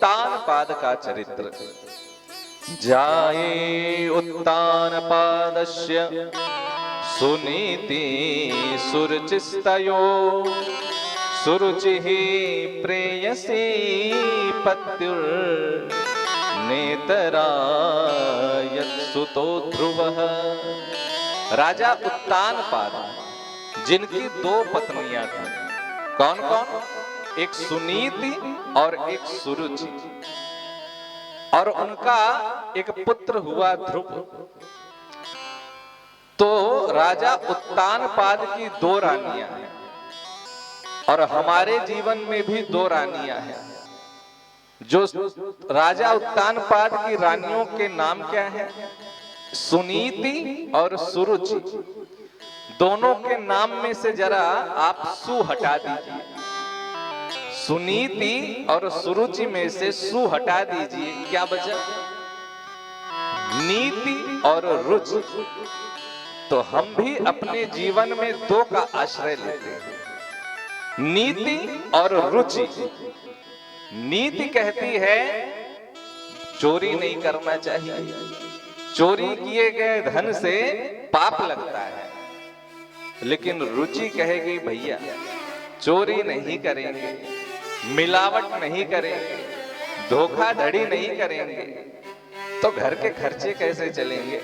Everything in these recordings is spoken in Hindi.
उत्तान पाद का चरित्र। जाये उत्तान पादस्य सुनीति सुरुचिस्तयो सुरुचिः प्रेयसी पत्युर् नेतरायत्सुतो ध्रुवः। राजा उत्तान पाद जिनकी दो पत्नियां थी, कौन कौन? एक सुनीति और एक सुरुचि, और उनका एक पुत्र हुआ ध्रुव। तो राजा उत्तान पाद की दो रानियां हैं, और हमारे जीवन में भी दो रानियां हैं। जो राजा उत्तान पाद की रानियों के नाम क्या हैं? सुनीति और सुरुचि। दोनों के नाम में से जरा आप सु हटा दीजिए। सुनीति और सुरुचि में से सु हटा दीजिए, क्या बचा? नीति और रुचि। तो हम भी अपने जीवन में दो का आश्रय लेते हैं, नीति और रुचि। नीति कहती है चोरी नहीं करना चाहिए, चोरी किए गए धन से पाप लगता है। लेकिन रुचि कहेगी भैया चोरी नहीं करेंगे, मिलावट नहीं करेंगे, धोखाधड़ी नहीं करेंगे, तो घर के खर्चे कैसे चलेंगे?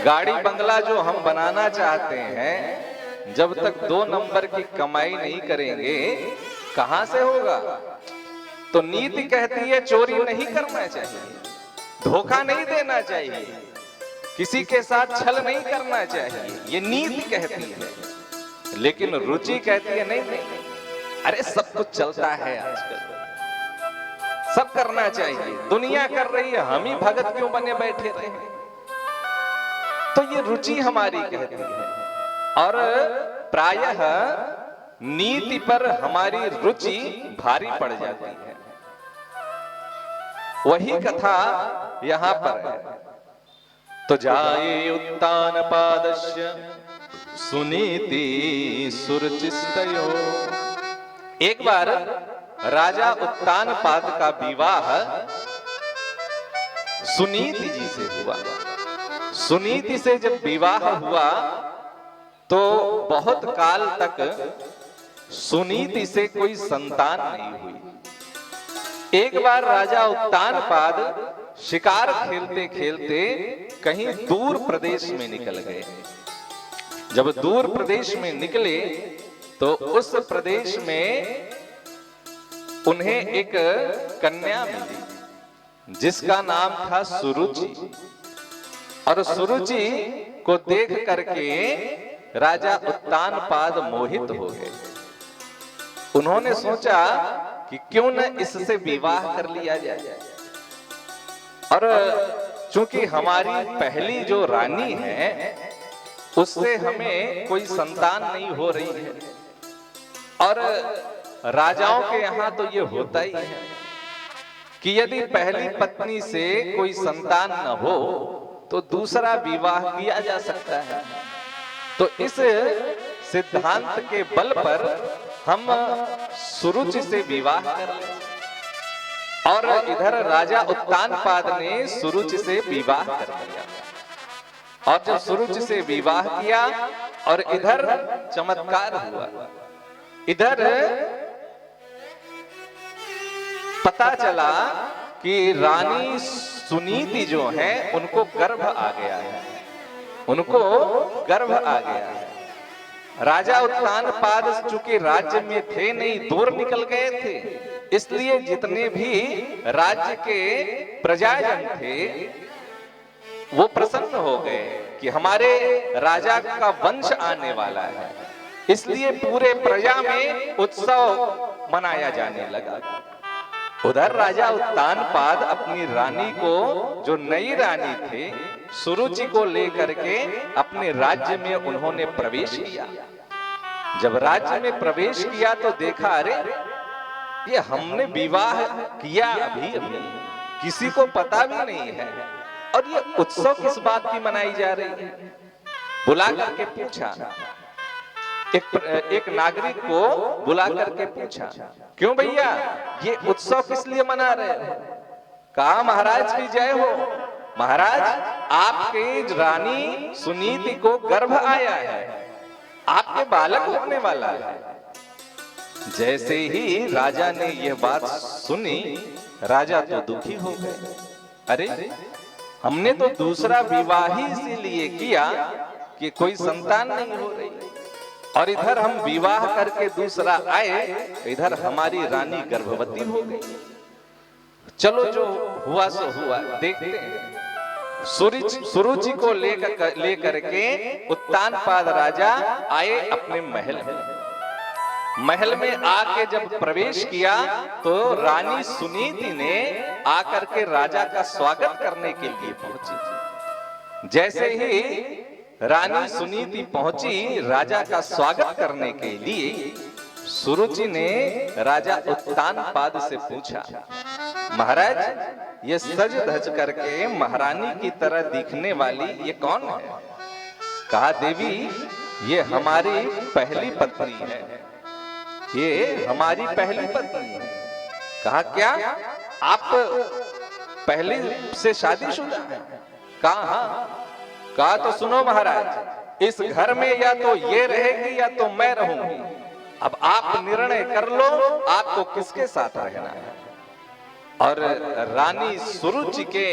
गाड़ी बंगला जो हम बनाना चाहते हैं, जब तक 2 नंबर की कमाई नहीं करेंगे कहां से होगा? तो नीति कहती है चोरी नहीं करना चाहिए, धोखा नहीं देना चाहिए, किसी के साथ छल नहीं करना चाहिए, ये नीति कहती है। लेकिन रुचि कहती है नहीं नहीं, अरे सब कुछ चलता है आजकल, सब करना चाहिए, दुनिया कर रही है, हम ही भगत क्यों बने बैठे रहे? तो ये रुचि हमारी कहती है। और प्रायः नीति पर हमारी रुचि भारी पड़ जाती है। वही कथा यहां पर है। तो जाये उत्तान पादस्य सुनीति सुरुचिस्तयो। एक बार राजा उत्तान पाद का विवाह सुनीति जी से हुआ। सुनीति से जब विवाह हुआ तो बहुत काल तक सुनीति से कोई संतान नहीं हुई। एक बार राजा उत्तान पाद शिकार खेलते खेलते कहीं दूर प्रदेश में निकल गए। जब दूर प्रदेश में निकले तो उस प्रदेश में उन्हें एक कन्या मिली जिसका नाम था सुरुचि। और सुरुचि को देख करके राजा उत्तान पाद मोहित हो गए। उन्होंने सोचा कि क्यों न इससे विवाह कर लिया जाए। और चूंकि हमारी पहली जो रानी है उससे हमें कोई संतान नहीं हो रही है, और राजाओं के यहां तो ये होता ही है कि यदि पहली पत्नी से कोई संतान न हो तो दूसरा विवाह किया जा सकता है। तो इस सिद्धांत के बल पर हम सुरुचि से विवाह कर लें। और इधर राजा उत्तान पाद ने सुरुचि से विवाह कर लिया। और जब सुरुचि से विवाह किया और इधर चमत्कार हुआ, इधर पता चला कि रानी सुनीति जो है उनको गर्भ आ गया है, उनको गर्भ आ गया है। राजा उत्तान पाद चूंकि राज्य में थे नहीं, दूर निकल गए थे, इसलिए जितने भी राज्य के प्रजाजन थे वो प्रसन्न हो गए कि हमारे राजा का वंश आने वाला है। इसलिए पूरे प्रजा में उत्सव मनाया जाने लगा। उधर राजा उत्तान पाद अपनी रानी को, जो नई रानी थे, सुरुचि को लेकर के अपने राज्य में उन्होंने प्रवेश किया। जब राज्य में प्रवेश किया तो देखा अरे ये हमने विवाह किया अभी अभी, किसी को पता भी नहीं है, और ये उत्सव किस बात की मनाई जा रही है? बुला करके पूछा एक नागरिक को बुला करके पूछा, क्यों भैया ये उत्सव किस लिए मना रहे हो? कहा महाराज की जय हो। महाराज आपके रानी सुनीति को गर्भ आया है, आपके बालक होने वाला है। जैसे ही राजा ने यह बात सुनी, राजा तो दुखी हो गए। अरे हमने तो दूसरा विवाह ही इसीलिए किया कि कोई संतान नहीं हो रही, और इधर हम विवाह करके दूसरा आए, इधर हमारी रानी गर्भवती हो गई। चलो जो हुआ सो हुआ, देखते हैं। सुरुचि को लेकर के उत्तानपाद राजा आए अपने महल में। महल में आके जब प्रवेश किया तो रानी सुनीति ने आकर के राजा का स्वागत करने के लिए पहुंची। जैसे ही रानी सुनीति पहुंची राजा का स्वागत करने के लिए, सुरुचि ने राजा उत्तानपाद से पूछा, महाराज ये सज धज करके महारानी की तरह दिखने वाली ये कौन है? कहा देवी ये हमारी पहली पत्नी है, ये हमारी पहली पत्नी है। कहा क्या आप पहले से शादीशुदा हैं? कहा हाँ। कहा तो सुनो महाराज, इस घर में या तो ये रहेगी या तो मैं रहूंगी। अब आप निर्णय कर लो आपको किसके साथ रहना है। और रानी सुरुचि के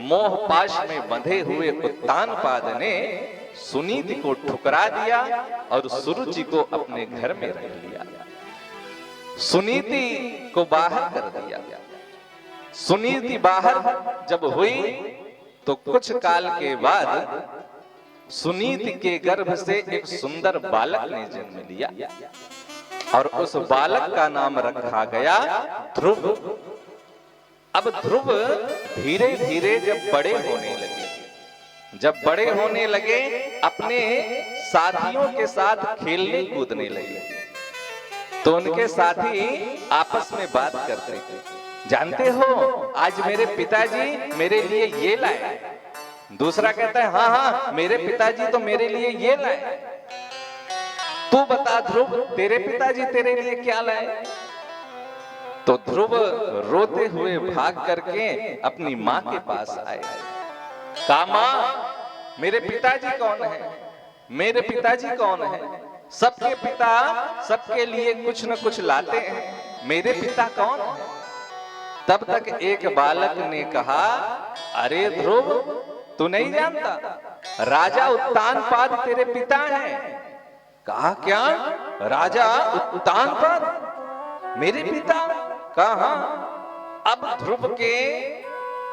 मोह पाश में बंधे हुए उत्तानपाद ने सुनीति को ठुकरा दिया और सुरुचि को अपने घर में रख लिया। सुनीति को बाहर कर दिया। सुनीति बाहर जब हुई तो कुछ काल के बाद सुनीति के गर्भ से एक सुंदर बालक ने जन्म लिया और उस बालक का नाम रखा गया ध्रुव। अब ध्रुव धीरे धीरे जब बड़े होने लगे, अपने साथियों के साथ खेलने कूदने लगे, तो उनके साथी आपस में बात करते थे, जानते हो आज मेरे पिताजी मेरे लिए ये लाए। दूसरा कहता है हाँ हाँ मेरे पिताजी तो मेरे लिए ये लाए। तू बता ध्रुव तेरे पिताजी तेरे लिए क्या लाए? तो ध्रुव रोते हुए भाग करके अपनी माँ के पास आए। कहा माँ मेरे पिताजी कौन है? मेरे पिताजी कौन है? सबके पिता सबके लिए कुछ न कुछ लाते हैं, मेरे पिता कौन है? तब तक एक बालक ने कहा, अरे ध्रुव तू नहीं जानता, राजा उत्तानपाद तेरे पिता हैं। कहा क्या राजा उत्तानपाद मेरे पिता? कहा हाँ। अब ध्रुव के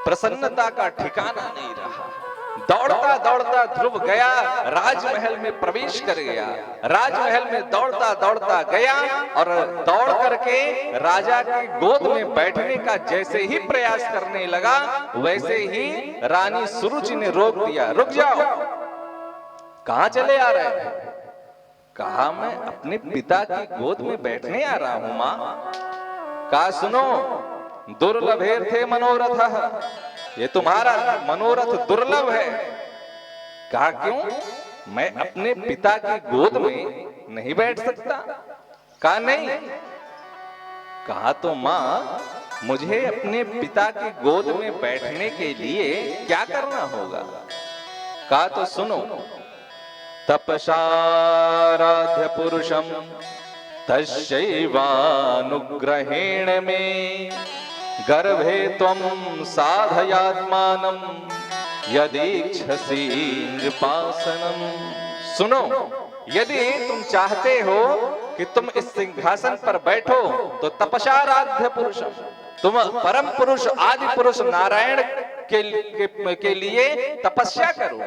प्रसन्नता का ठिकाना नहीं रहा। दौड़ता दौड़ता ध्रुव गया, राजमहल में प्रवेश कर गया। राजमहल में दौड़ता दौड़ता गया और दौड़ करके राजा की गोद में बैठने का जैसे ही प्रयास करने लगा, वैसे ही रानी सुरुचि ने रोक दिया। रुक जाओ, कहां चले आ रहे हैं? कहा मैं अपने पिता की गोद में बैठने आ रहा हूं मां। कहा सुनो दुर्लभेर थे मनोरथ, ये तुम्हारा मनोरथ दुर्लभ है। कहा क्यों? मैं अपने पिता की गोद में नहीं बैठ सकता? कहा नहीं। कहा तो मां मुझे अपने पिता की गोद में बैठने के लिए क्या करना होगा? कहा तो सुनो, तपसाराध्य पुरुषम तस्यैवानुग्रहेण में गर्भे त्वं साधयात्मानं यदीच्छसि नृपासनम्। सुनो, यदि तुम चाहते हो कि तुम इस सिंहासन पर बैठो तो तपसाराध्य पुरुष, तुम परम पुरुष आदि पुरुष नारायण के लिए तपस्या करो,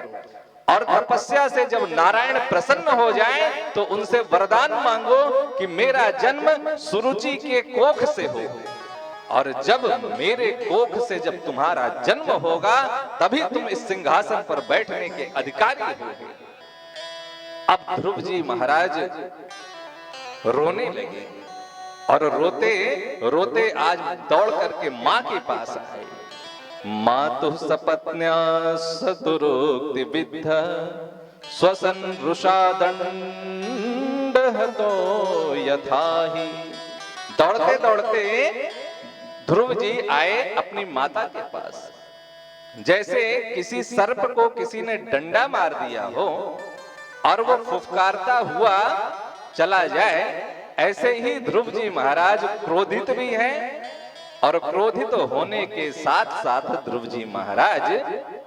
और तपस्या से जब नारायण प्रसन्न हो जाए तो उनसे वरदान मांगो कि मेरा जन्म सुरुचि के कोख से हो, और जब मेरे कोख से जब तुम्हारा जन्म होगा तभी तुम इस सिंहासन पर बैठने के अधिकारी होगे। अब ध्रुव जी महाराज रोने लगे और रोते रोते आज दौड़ करके मां के पास आए। मातु सपत्न्या सतुरोक्ति विद्ध स्वसन रुषादन पिंड तो यथा ही। दौड़ते दौड़ते ध्रुव जी आए अपनी माता के पास। जैसे किसी सर्प को किसी ने डंडा मार दिया हो और वो फुफकारता हुआ चला जाए, ऐसे ही ध्रुव जी महाराज क्रोधित भी हैं और क्रोधित होने के साथ साथ ध्रुव जी महाराज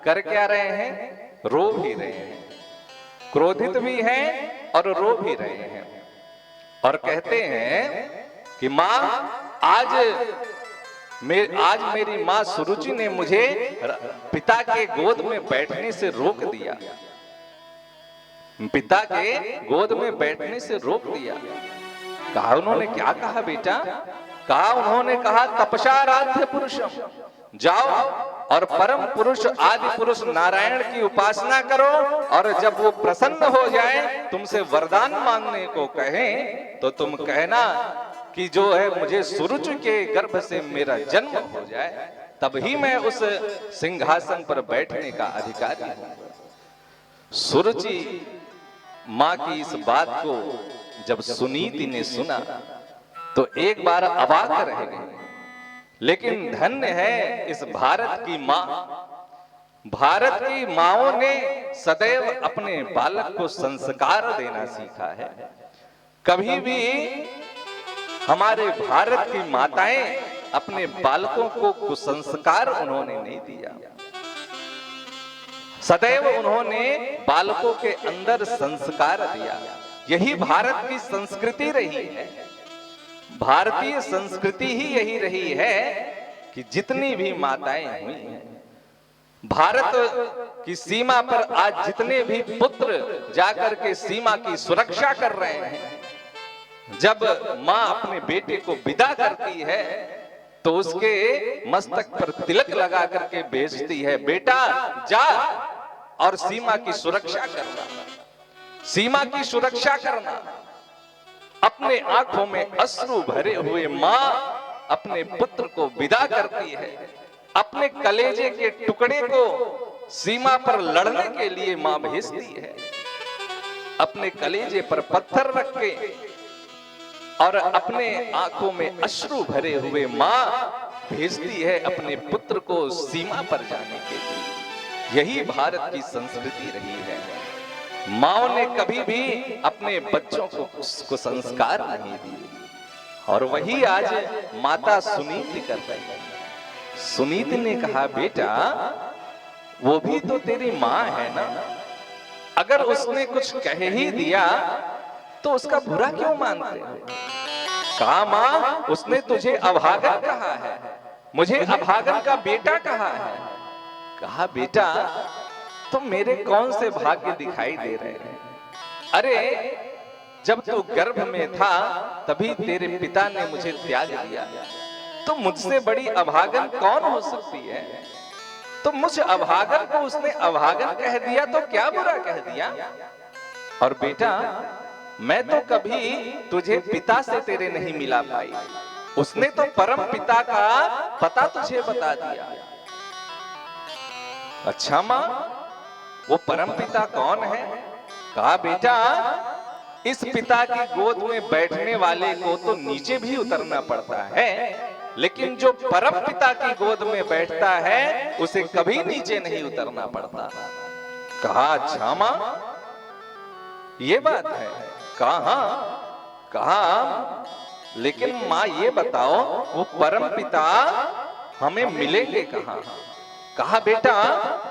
कर क्या रहे हैं, रो भी रहे हैं। क्रोधित भी हैं और रो भी रहे हैं और कहते हैं कि मां आज मेरी मां सुरुचि ने मुझे पिता के गोद में बैठने से रोक दिया, पिता के गोद में बैठने से रोक दिया। कहा उन्होंने क्या कहा बेटा? कहा उन्होंने कहा तपसाराध्य पुरुषम, जाओ और परम पुरुष आदि पुरुष नारायण की उपासना करो और जब वो प्रसन्न हो जाए तुमसे वरदान मांगने को कहें तो तुम कहना कि जो है मुझे सुरुचि के गर्भ से मेरा जन्म हो जाए, तभी मैं उस सिंहासन पर बैठने का अधिकारी हूं। सुरुचि मां की इस बात को जब सुनीति ने सुना तो एक बार अवाक रह गई। लेकिन धन्य है इस भारत की मां। भारत की माओं ने सदैव अपने बालक को संस्कार देना सीखा है। कभी भी हमारे भारत की माताएं अपने बालकों को कुसंस्कार उन्होंने नहीं दिया। सदैव उन्होंने बालकों के अंदर संस्कार दिया। यही भारत की संस्कृति रही है। भारतीय संस्कृति ही यही रही है कि जितनी भी माताएं हुई हैं, भारत की सीमा पर आज जितने भी पुत्र जाकर के सीमा की सुरक्षा कर रहे हैं, जब मां अपने बेटे को विदा करती है तो उसके मस्तक पर तिलक लगा करके भेजती है, बेटा जा और सीमा की सुरक्षा करना, सीमा की सुरक्षा करना। अपने आंखों में अश्रु भरे हुए मां अपने पुत्र को विदा करती है। अपने कलेजे के टुकड़े को सीमा पर लड़ने के लिए मां भेजती है। अपने कलेजे पर पत्थर रख के और अपने आंखों में अश्रु भरे हुए मां भेजती है अपने पुत्र को सीमा पर जाने के लिए। यही भारत की संस्कृति रही है। माओ ने कभी भी अपने बच्चों को संस्कार नहीं दिए और वही आज माता सुनीति कर रही है। सुनीति ने कहा बेटा वो भी तो तेरी मां है ना, अगर उसने कुछ कह ही दिया तो उसका बुरा क्यों मानते हो? कहा मां उसने तुझे अभागन कहा है, मुझे अभागन का बेटा कहा है। कहा बेटा तुम मेरे कौन से भाग्य दिखाई दे रहे हैं? अरे जब तू गर्भ में था तभी तेरे पिता ने मुझे त्याग दिया, तो मुझसे बड़ी अभागन कौन हो सकती है? तो मुझ अभागन को उसने अभागन कह दिया तो क्या बुरा कह दिया? और बेटा मैं तो कभी तुझे पिता से तेरे नहीं मिला पाई, उसने तो परम पिता का पता तुझे बता दिया। अच्छा मां वो परम पिता कौन है? कहा बेटा इस पिता की गोद में बैठने वाले को तो नीचे भी उतरना पड़ता है, लेकिन जो परम पिता की गोद में बैठता है उसे कभी नीचे नहीं उतरना पड़ता। कहा अच्छा मां ये बात है? कहा लेकिन मां ये बताओ वो परम पिता हमें मिलेंगे कहां? कहा बेटा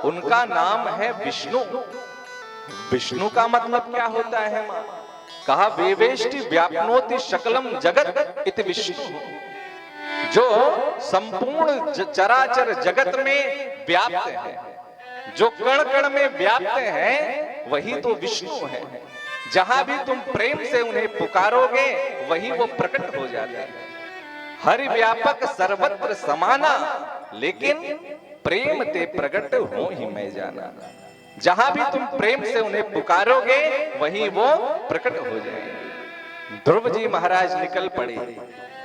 उनका नाम है विष्णु। विष्णु का मतलब क्या होता है मां? कहा वेवेष्टि व्याप्नोति शकलम जगत इति विष्णु, जो संपूर्ण चराचर जगत में व्याप्त है, जो कण कण में व्याप्त है वही तो विष्णु है। जहां भी तुम प्रेम से उन्हें पुकारोगे वही वो प्रकट हो जाते हैं। हरि व्यापक सर्वत्र समाना, लेकिन प्रेम ते प्रकट हो ही मैं जाना। जहां भी तुम प्रेम से उन्हें पुकारोगे वहीं वो प्रकट हो जाएंगे। ध्रुव जी महाराज निकल पड़े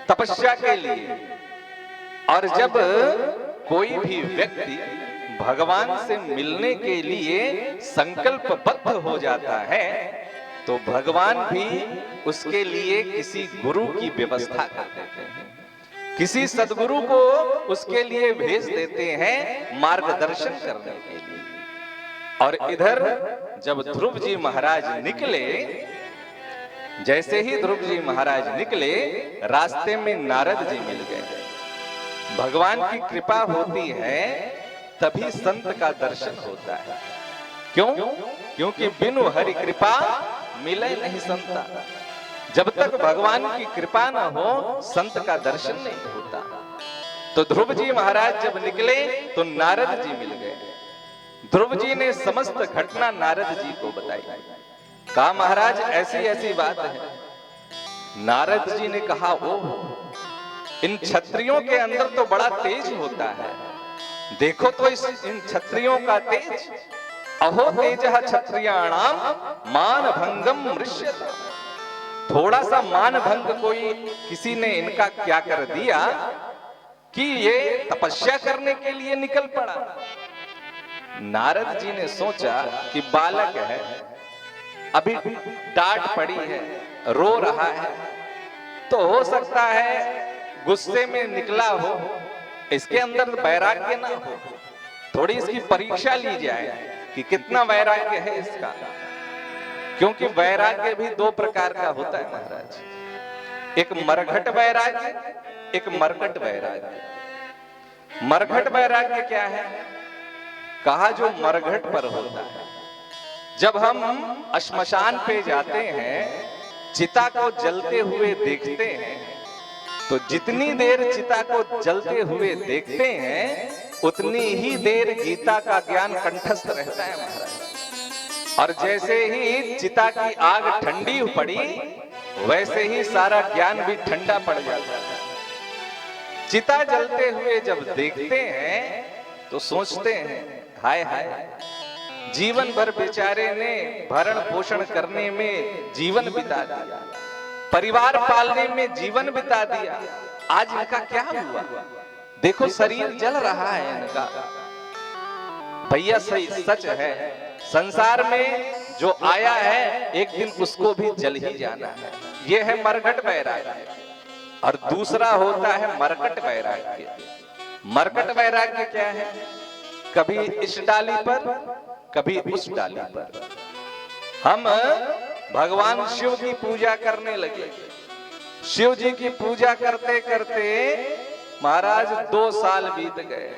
तपस्या के लिए, और जब कोई भी व्यक्ति भगवान से मिलने के लिए संकल्पबद्ध हो जाता है तो भगवान भी उसके लिए किसी गुरु की व्यवस्था कर देते हैं, किसी सदगुरु को उसके लिए भेज देते हैं मार्गदर्शन करने के लिए। और इधर जब ध्रुव जी महाराज निकले, जैसे ही ध्रुव जी महाराज निकले, रास्ते में नारद जी मिल गए। भगवान की कृपा होती है तभी संत का दर्शन होता है। क्यों? क्योंकि बिनु हरि कृपा मिले नहीं संता। जब तक भगवान की कृपा न हो संत का दर्शन नहीं होता। तो ध्रुव जी महाराज जब निकले तो नारद जी मिल गए। ध्रुव जी ने समस्त घटना नारद जी को बताई। कहा महाराज ऐसी ऐसी बात है। नारद जी ने कहा ओ, इन क्षत्रियों के अंदर तो बड़ा तेज होता है, देखो तो इन क्षत्रियों का तेज। अहो तेजः क्षत्रियाणाम मान भंगम मृष्यता। थोड़ा सा मान भंग कोई किसी ने इनका क्या कर दिया कि ये तपस्या करने के लिए निकल पड़ा। नारद जी ने सोचा कि बालक है, अभी डांट पड़ी है, रो रहा है, तो हो सकता है गुस्से में निकला हो, इसके अंदर वैराग्य ना हो। थोड़ी इसकी परीक्षा ली जाए कि कितना वैराग्य है इसका। क्योंकि वैराग्य भी दो प्रकार का होता है महाराज, एक मरघट वैराग्य, एक मरकट वैराग्य। मरघट वैराग्य क्या है? कहा जो मरघट पर होता है। जब हम श्मशान पे जाते हैं, चिता को जलते हुए देखते हैं, तो जितनी देर चिता को जलते हुए देखते हैं उतनी ही देर गीता का ज्ञान कंठस्थ रहता है महाराज। और जैसे ही चिता की आग ठंडी पड़ी वैसे ही सारा ज्ञान भी ठंडा पड़ जाता है। चिता जलते हुए जब देखते हैं तो सोचते हैं हाय हाय, जीवन भर बेचारे ने भरण पोषण करने में जीवन बिता दिया, परिवार पालने में जीवन बिता दिया, आज इनका क्या हुआ? देखो शरीर जल रहा है इनका। भैया सही सच है, संसार में जो आया है एक दिन उसको भी जल ही जाना है। यह है मरघट वैराग्य। और दूसरा होता है मरकट वैराग्य। मरकट वैराग्य क्या है? कभी इस डाली पर कभी उस डाली पर। हम भगवान शिव की पूजा करने लगे। शिव जी की पूजा करते करते महाराज 2 साल बीत गए।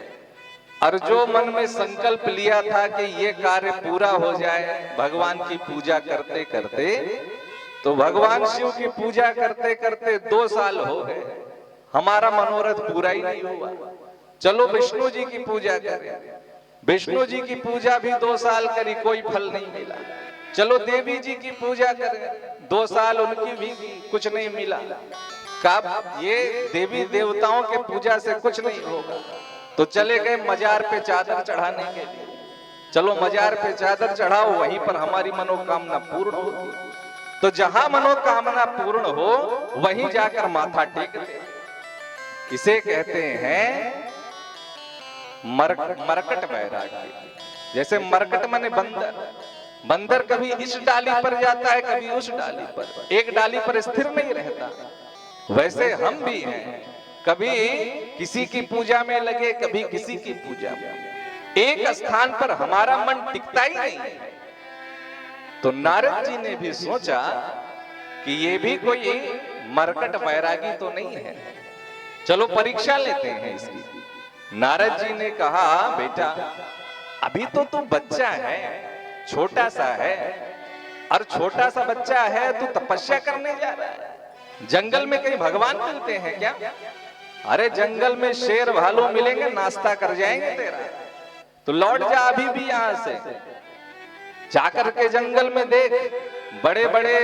और जो मन में संकल्प लिया था कि ये कार्य पूरा हो जाए भगवान की पूजा करते करते, तो भगवान शिव की पूजा करते करते 2 साल हो गए, हमारा मनोरथ पूरा ही नहीं हुआ। चलो विष्णु जी की पूजा करें। विष्णु जी की पूजा भी 2 साल करी, कोई फल नहीं मिला। चलो देवी जी की पूजा करें, 2 साल उनकी भी कुछ नहीं मिला। कब ये देवी देवताओं के पूजा से कुछ नहीं होगा, तो चले गए मजार पे चादर चढ़ाने के लिए। चलो मजार पे चादर चढ़ाओ, वहीं पर हमारी मनोकामना पूर्ण होगी। तो जहां मनोकामना पूर्ण हो वहीं जाकर माथा टेकते। इसे कहते हैं मरकट वैराग्य। जैसे मरकट माने बंदर, बंदर कभी इस डाली पर जाता है कभी उस डाली पर, एक डाली पर स्थिर नहीं रहता। वैसे हम भी हैं, कभी किसी की पूजा में लगे कभी किसी की पूजा में, एक स्थान पर हमारा मन टिकता ही नहीं है। तो नारद जी ने भी सोचा कि ये भी कोई मरकट वैरागी तो नहीं है, चलो परीक्षा लेते हैं इसकी। नारद जी ने कहा बेटा अभी तो तू बच्चा है, छोटा सा है, और छोटा सा बच्चा है तू तपस्या करने जा रहा है। जंगल में कहीं भगवान मिलते हैं क्या? अरे जंगल में शेर भालू मिलेंगे, नाश्ता कर जाएंगे तेरा। तो लौट जा अभी भी यहां से, जाकर के जंगल में देख, बड़े बड़े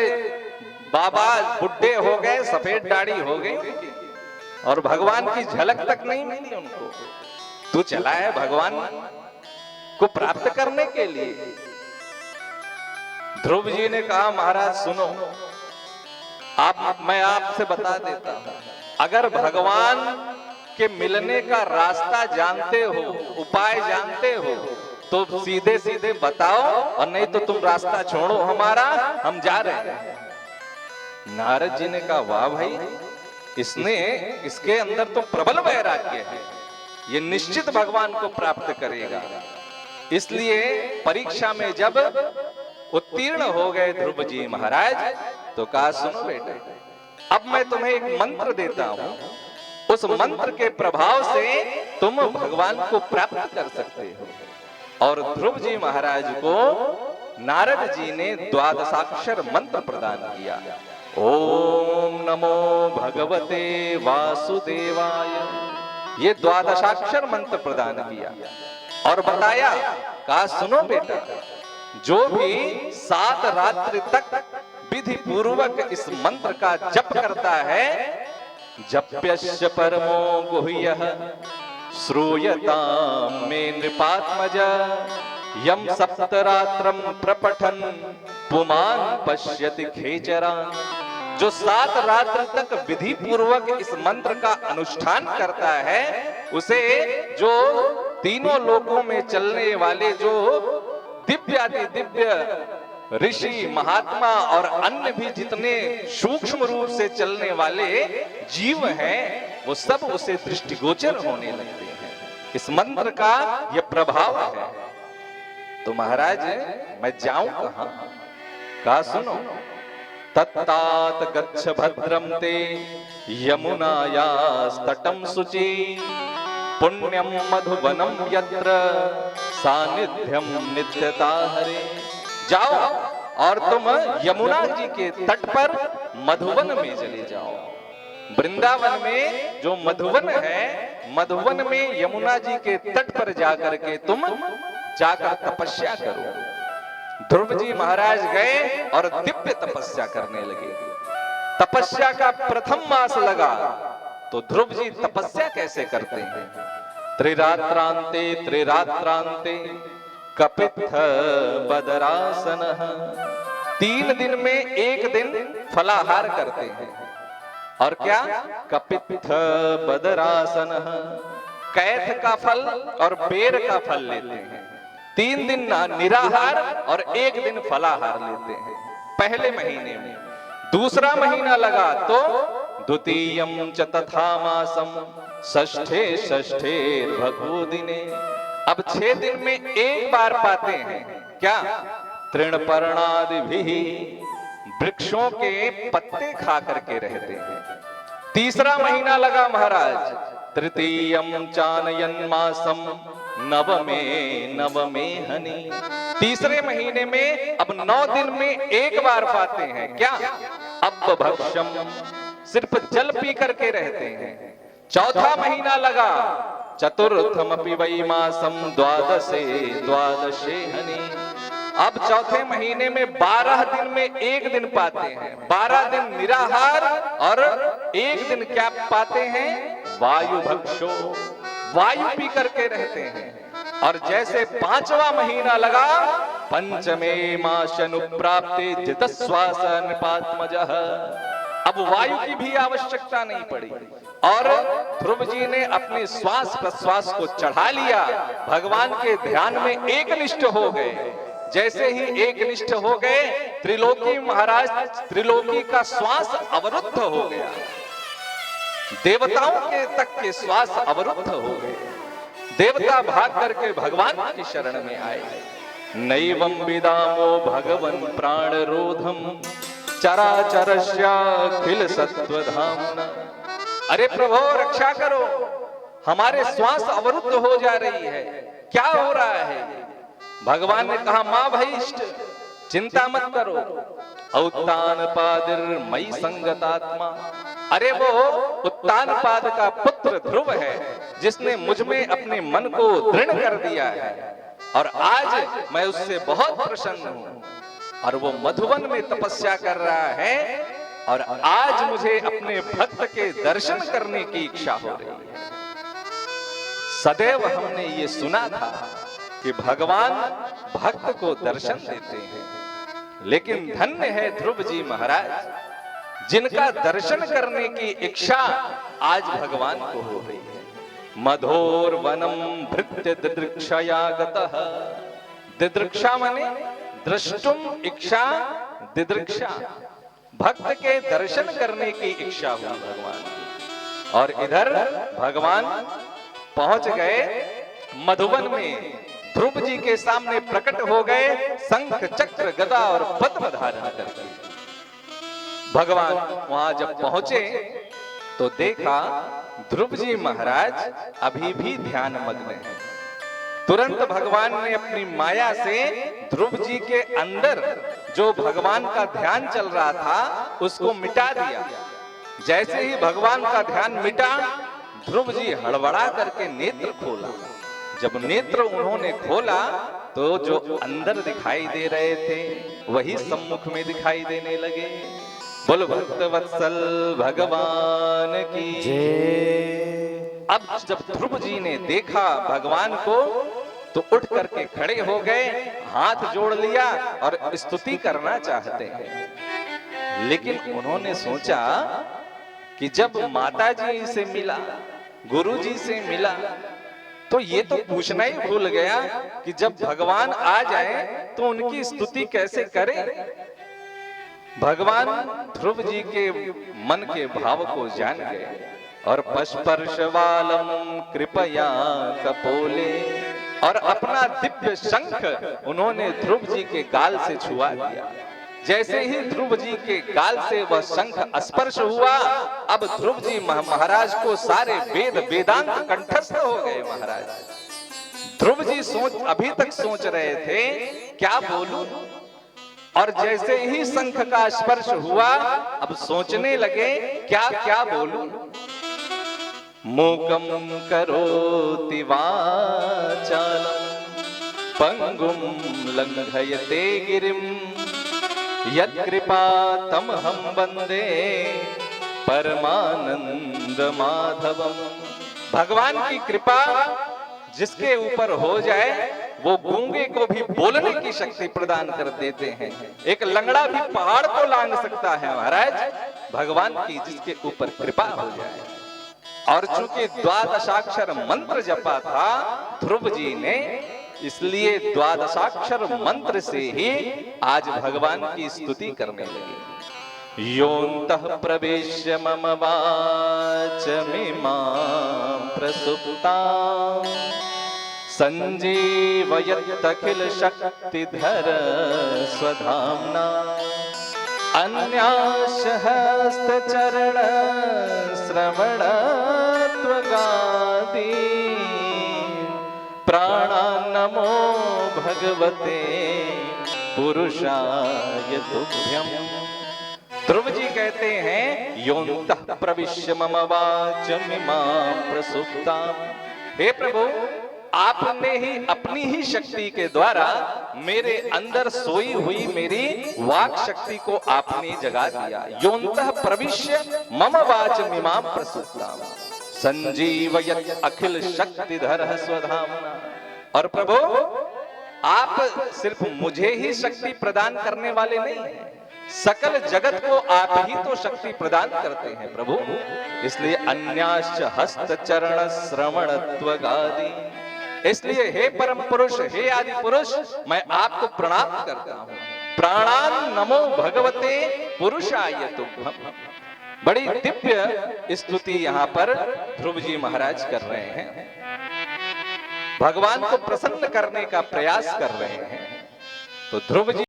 बाबा बुढ़े हो गए, सफेद दाढ़ी हो गई और भगवान की झलक तक नहीं मिली उनको। तू चला है भगवान को प्राप्त करने के लिए। ध्रुव जी ने कहा महाराज सुनो, मैं आपसे बता देता हूं, अगर भगवान के मिलने का रास्ता जानते हो, उपाय जानते हो, तो सीधे सीधे बताओ, और नहीं तो तुम रास्ता छोड़ो हमारा, हम जा रहे हैं। नारद जी ने कहा, वाह भाई, इसके अंदर तो प्रबल वैराग्य है, ये निश्चित भगवान को प्राप्त करेगा। इसलिए परीक्षा में जब उत्तीर्ण हो गए ध्रुव जी महाराज, तो कहा, सुनो बेटा, अब मैं तुम्हें एक मंत्र देता हूं, उस मंत्र के प्रभाव से तुम भगवान को प्राप्त कर सकते हो। और ध्रुव जी महाराज को नारद जी ने द्वादशाक्षर मंत्र प्रदान किया। ओम नमो भगवते वासुदेवाय, ये द्वादशाक्षर मंत्र प्रदान किया और बताया, कहा, सुनो बेटा, जो भी 7 रात्रि तक विधि पूर्वक इस मंत्र का जप करता है, जप्यस्य परमो गुह्यः श्रूयताम मे नृपात्मज, यम सप्तरात्रम प्रपठन पुमान पश्यति खेचरान। जो 7 रात्र तक विधि पूर्वक इस मंत्र का अनुष्ठान करता है, उसे जो तीनों लोकों में चलने वाले जो दिव्यादि दिव्य ऋषि महात्मा और अन्य भी जितने सूक्ष्म रूप से चलने वाले जीव हैं, वो सब उसे दृष्टिगोचर होने लगते हैं। इस मंत्र का यह प्रभाव है। तो महाराज, मैं जाऊं कहां? कहा, सुनो, तत्तात गच्छ भद्रम ते यमुनायास्तटं शुचि, पुण्यम मधुवनम यत्र सानिध्यम नित्यता हरे। जाओ और तुम यमुना जी के तट पर मधुवन में चले जाओ। वृंदावन में जो मधुवन है, मधुवन में यमुना जी के तट पर जाकर के तुम जाकर तपस्या करो। ध्रुव जी महाराज गए और दिव्य तपस्या करने लगे। तपस्या का प्रथम मास लगा, तो ध्रुव जी तपस्या कैसे करते हैं? त्रिरात्रांते त्रिरात्रांते कपित्थ बदरासन, 3 दिन में एक दिन फलाहार करते हैं। और क्या? कपित्थ बदरासन, कैथ का फल और बेर का फल लेते हैं। 3 दिन निराहार और 1 दिन फलाहार लेते हैं पहले महीने में। दूसरा महीना लगा तो द्वितीयम च तथा मासम षष्ठे षष्ठे भगो दिने। अब 6 दिन में एक बार पाते हैं क्या? तृणपर्णादिभिः, वृक्षों के पत्ते खा करके रहते हैं। तीसरा महीना लगा महाराज, तृतीयम चानयन मासम नवमे नवमे हनि। तीसरे महीने में अब 9 दिन में एक बार पाते हैं क्या? अब भक्षम, सिर्फ जल पी करके रहते हैं। चौथा महीना लगा, चतुर्थमपि वै मासम द्वादशे द्वादशे हनि। अब चौथे महीने में 12 दिन में एक दिन पाते हैं। 12 दिन निराहार और 1 दिन क्या पाते हैं? वायु भक्षो, वायु पी करके रहते हैं। और जैसे 5वां महीना लगा, पंचमे मासनुप्राप्ते जितश्वास नृपात्मजः। अब वायु की भी आवश्यकता नहीं पड़ी और ध्रुव जी ने अपने श्वास प्रश्वास को चढ़ा लिया। भगवान के ध्यान में एकनिष्ठ हो गए। जैसे ही एकनिष्ठ हो गए, त्रिलोकी महाराज, त्रिलोकी का श्वास अवरुद्ध हो गया। देवताओं के तक के श्वास अवरुद्ध हो गए। देवता भाग करके भगवान की शरण में आए। नैवं विदामो भगवन् प्राणरोधम चराचरस्याखिल सत्वधाम्ना। अरे प्रभु, रक्षा करो, हमारे श्वास अवरुद्ध हो जा रही है, क्या हो रहा है? भगवान ने कहा, मां भईष्ट, चिंता मत करो। उत्तानपादिर मयि संगतात्मा। अरे वो उत्तानपाद का पुत्र ध्रुव है, जिसने मुझ में अपने मन को दृढ़ कर दिया है और आज मैं उससे बहुत प्रसन्न हूं। और वो मधुवन में तपस्या कर रहा है और आज मुझे अपने भक्त के दर्शन करने की इच्छा हो रही है। सदैव हमने ये सुना था कि भगवान भक्त को दर्शन देते हैं, लेकिन धन्य है ध्रुव जी महाराज, जिनका दर्शन करने की इच्छा आज भगवान को हो रही है। मधोर वनम भृत्य दिदृक्षया गतः। दिदृक्षा माने दृष्टुम इच्छा, दिदृक्षा भक्त के दर्शन करने की इच्छा हुई भगवान की। और इधर भगवान पहुंच गए मधुवन में, ध्रुव जी के सामने प्रकट हो गए शंख चक्र गदा और पद्म धारण करके। भगवान वहां जब पहुंचे तो देखा ध्रुव जी महाराज अभी भी ध्यान मग्न हैं। तुरंत भगवान ने अपनी माया से ध्रुव जी के अंदर जो भगवान का ध्यान चल रहा था उसको मिटा दिया। जैसे ही भगवान का ध्यान मिटा, ध्रुव जी हड़बड़ा करके नेत्र खोला। जब नेत्र उन्होंने खोला तो जो अंदर दिखाई दे रहे थे वही सम्मुख में दिखाई देने लगे। बोलो भक्त वत्सल भगवान की जय। अब जब ध्रुव जी ने देखा भगवान को तो उठ करके खड़े हो गए, हाथ जोड़ लिया और स्तुति करना चाहते हैं। लेकिन उन्होंने सोचा कि जब माता जी से मिला, गुरु जी से मिला, तो ये तो पूछना ही भूल गया कि जब भगवान आ जाए तो उनकी स्तुति कैसे करें। भगवान ध्रुव जी के मन के भाव को जान गए और पशपर्शवालम कृपया कपोले, और अपना दिव्य शंख उन्होंने ध्रुव जी के गाल से छुआ दिया। जैसे ही ध्रुव जी के गाल से वह शंख स्पर्श हुआ, अब ध्रुव जी महाराज को सारे वेद वेदांत कंठस्थ हो गए। महाराज ध्रुव जी अभी तक सोच रहे थे क्या बोलूं, और जैसे ही शंख का स्पर्श हुआ अब सोचने लगे क्या क्या बोलूं। मूकम करोति वाचालम पंगुम लंघयते गिरिम यत्कृपा तमहं वंदे परमानंद माधवम। भगवान की कृपा जिसके ऊपर हो जाए वो गूंगे को भी बोलने की शक्ति प्रदान कर देते हैं। एक लंगड़ा भी पहाड़ को लांघ सकता है महाराज, भगवान की जिसके ऊपर कृपा हो जाए। और चूंकि द्वादशाक्षर मंत्र जपा था ध्रुव जी ने, इसलिए द्वादशाक्षर मंत्र से ही आज भगवान की स्तुति करने लगे। योऽन्तः प्रवेश्य मम वाचमिमां प्रसुप्तां संजीवयत्यखिल शक्तिधर स्वधाम्ना अन्याश्च हस्तचरण श्रवणत्वगादि प्राणान्नमो भगवते पुरुषाय तुभ्यम्। ध्रुव जी कहते हैं योऽन्तः प्रविश्य मम वाचमिमां प्रसुप्तां। हे प्रभु, आपने ही अपनी ही शक्ति के द्वारा मेरे अंदर सोई हुई मेरी वाक शक्ति को आपने जगा दिया। योऽन्तः प्रविश्य मम वाचमिमां प्रसुप्तां संजीवयत् अखिल शक्तिधरः स्वधाम्ना। और प्रभु, आप सिर्फ मुझे ही शक्ति प्रदान करने वाले नहीं हैं, सकल जगत को आप ही तो शक्ति प्रदान करते हैं प्रभु। इसलिए अन्याश्च हस्त चरण श्रवणत्वगादि, इसलिए हे परम पुरुष, हे आदि पुरुष, मैं आपको प्रणाम करता हूं। प्राणान नमो भगवते पुरुषाय तुभ्यम्। बड़ी दिव्य स्तुति यहाँ पर ध्रुव जी महाराज कर रहे हैं, भगवान को प्रसन्न करने का प्रयास कर रहे हैं। तो ध्रुव जी